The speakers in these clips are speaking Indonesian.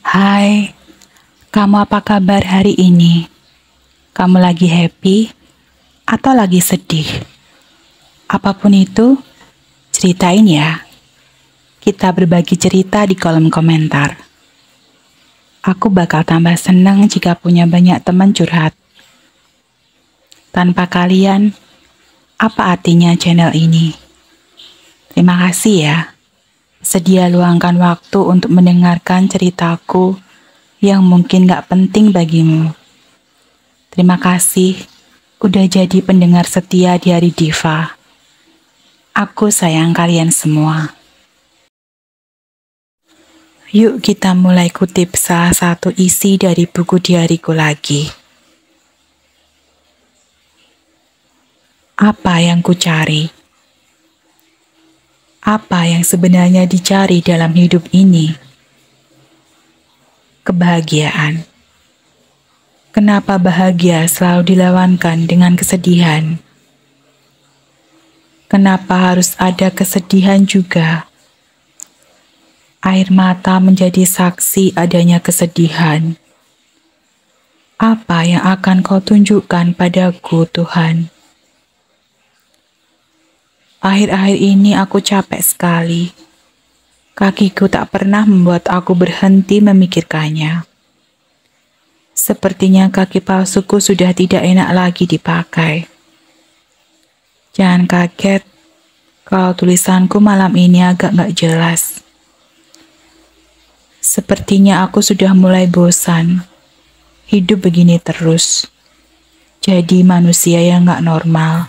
Hai, kamu apa kabar hari ini? Kamu lagi happy atau lagi sedih? Apapun itu, ceritain ya. Kita berbagi cerita di kolom komentar. Aku bakal tambah senang jika punya banyak teman curhat. Tanpa kalian, apa artinya channel ini? Terima kasih ya. Sedia luangkan waktu untuk mendengarkan ceritaku yang mungkin gak penting bagimu. Terima kasih udah jadi pendengar setia di Hari Diva. Aku sayang kalian semua. Yuk kita mulai kutip salah satu isi dari buku diariku lagi. Apa yang ku cari? Apa yang sebenarnya dicari dalam hidup ini? Kebahagiaan. Kenapa bahagia selalu dilawankan dengan kesedihan? Kenapa harus ada kesedihan juga? Air mata menjadi saksi adanya kesedihan. Apa yang akan kau tunjukkan padaku, Tuhan? Akhir-akhir ini aku capek sekali. Kakiku tak pernah membuat aku berhenti memikirkannya. Sepertinya kaki palsuku sudah tidak enak lagi dipakai. Jangan kaget kalau tulisanku malam ini agak gak jelas. Sepertinya aku sudah mulai bosan. Hidup begini terus. Jadi manusia yang gak normal.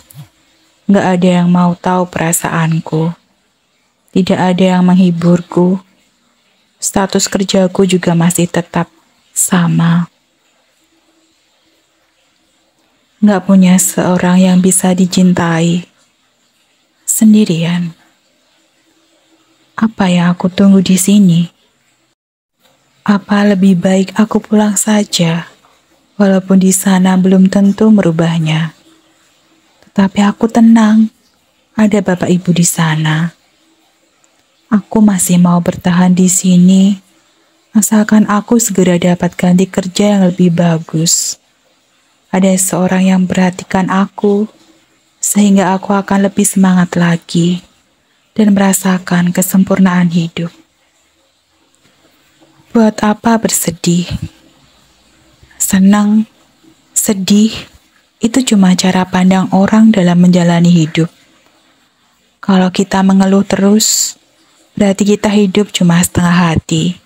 Gak ada yang mau tahu perasaanku. Tidak ada yang menghiburku. Status kerjaku juga masih tetap sama. Gak punya seorang yang bisa dicintai. Sendirian. Apa yang aku tunggu di sini? Apa lebih baik aku pulang saja, walaupun di sana belum tentu merubahnya. Tetapi aku tenang, ada Bapak Ibu di sana. Aku masih mau bertahan di sini, asalkan aku segera dapat ganti kerja yang lebih bagus. Ada seorang yang perhatikan aku, sehingga aku akan lebih semangat lagi dan merasakan kesempurnaan hidup. Buat apa bersedih? Senang, sedih, itu cuma cara pandang orang dalam menjalani hidup. Kalau kita mengeluh terus, berarti kita hidup cuma setengah hati.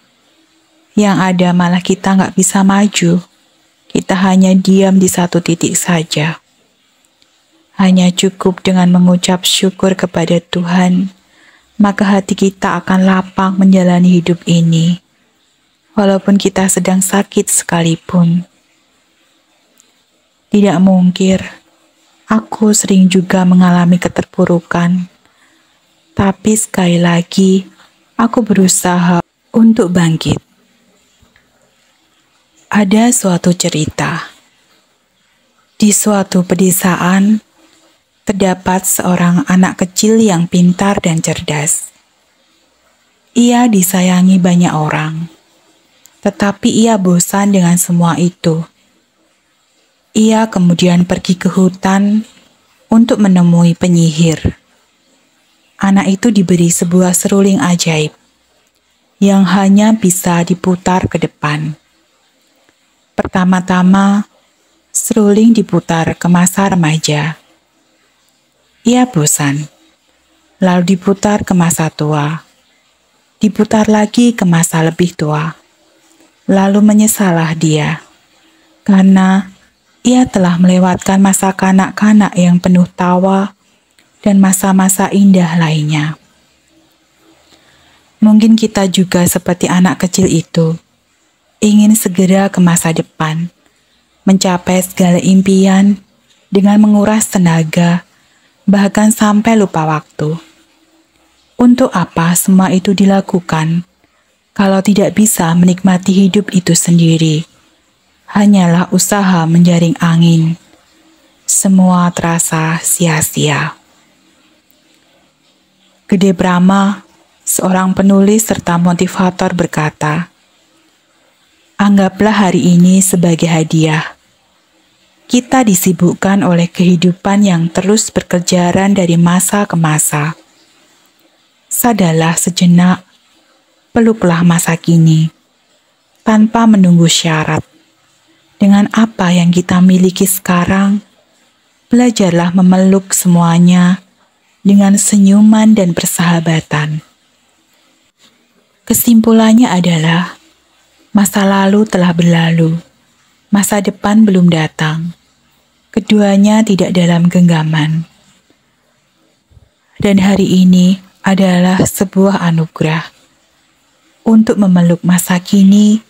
Yang ada malah kita nggak bisa maju. Kita hanya diam di satu titik saja. Hanya cukup dengan mengucap syukur kepada Tuhan, maka hati kita akan lapang menjalani hidup ini. Walaupun kita sedang sakit sekalipun. Tidak mungkir, aku sering juga mengalami keterpurukan. Tapi sekali lagi, aku berusaha untuk bangkit. Ada suatu cerita. Di suatu pedesaan, terdapat seorang anak kecil yang pintar dan cerdas. Ia disayangi banyak orang, tetapi ia bosan dengan semua itu. Ia kemudian pergi ke hutan untuk menemui penyihir. Anak itu diberi sebuah seruling ajaib yang hanya bisa diputar ke depan. Pertama-tama, seruling diputar ke masa remaja. Ia bosan, lalu diputar ke masa tua. Diputar lagi ke masa lebih tua. Lalu menyesallah dia, karena ia telah melewatkan masa kanak-kanak yang penuh tawa dan masa-masa indah lainnya. Mungkin kita juga seperti anak kecil itu, ingin segera ke masa depan, mencapai segala impian dengan menguras tenaga, bahkan sampai lupa waktu. Untuk apa semua itu dilakukan, kalau tidak bisa menikmati hidup itu sendiri? Hanyalah usaha menjaring angin. Semua terasa sia-sia. Gede Brahma, seorang penulis serta motivator berkata, Anggaplah hari ini sebagai hadiah. Kita disibukkan oleh kehidupan yang terus berkejaran dari masa ke masa. Sadarlah sejenak, peluklah masa kini, tanpa menunggu syarat. Dengan apa yang kita miliki sekarang, belajarlah memeluk semuanya dengan senyuman dan persahabatan. Kesimpulannya adalah, masa lalu telah berlalu, masa depan belum datang. Keduanya tidak dalam genggaman. Dan hari ini adalah sebuah anugerah untuk memeluk masa kini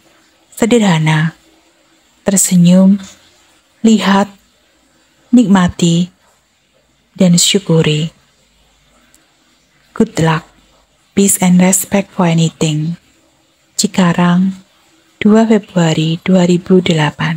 sederhana, tersenyum, lihat, nikmati, dan syukuri. Good luck, peace and respect for anything. Cikarang, 2 Februari 2008.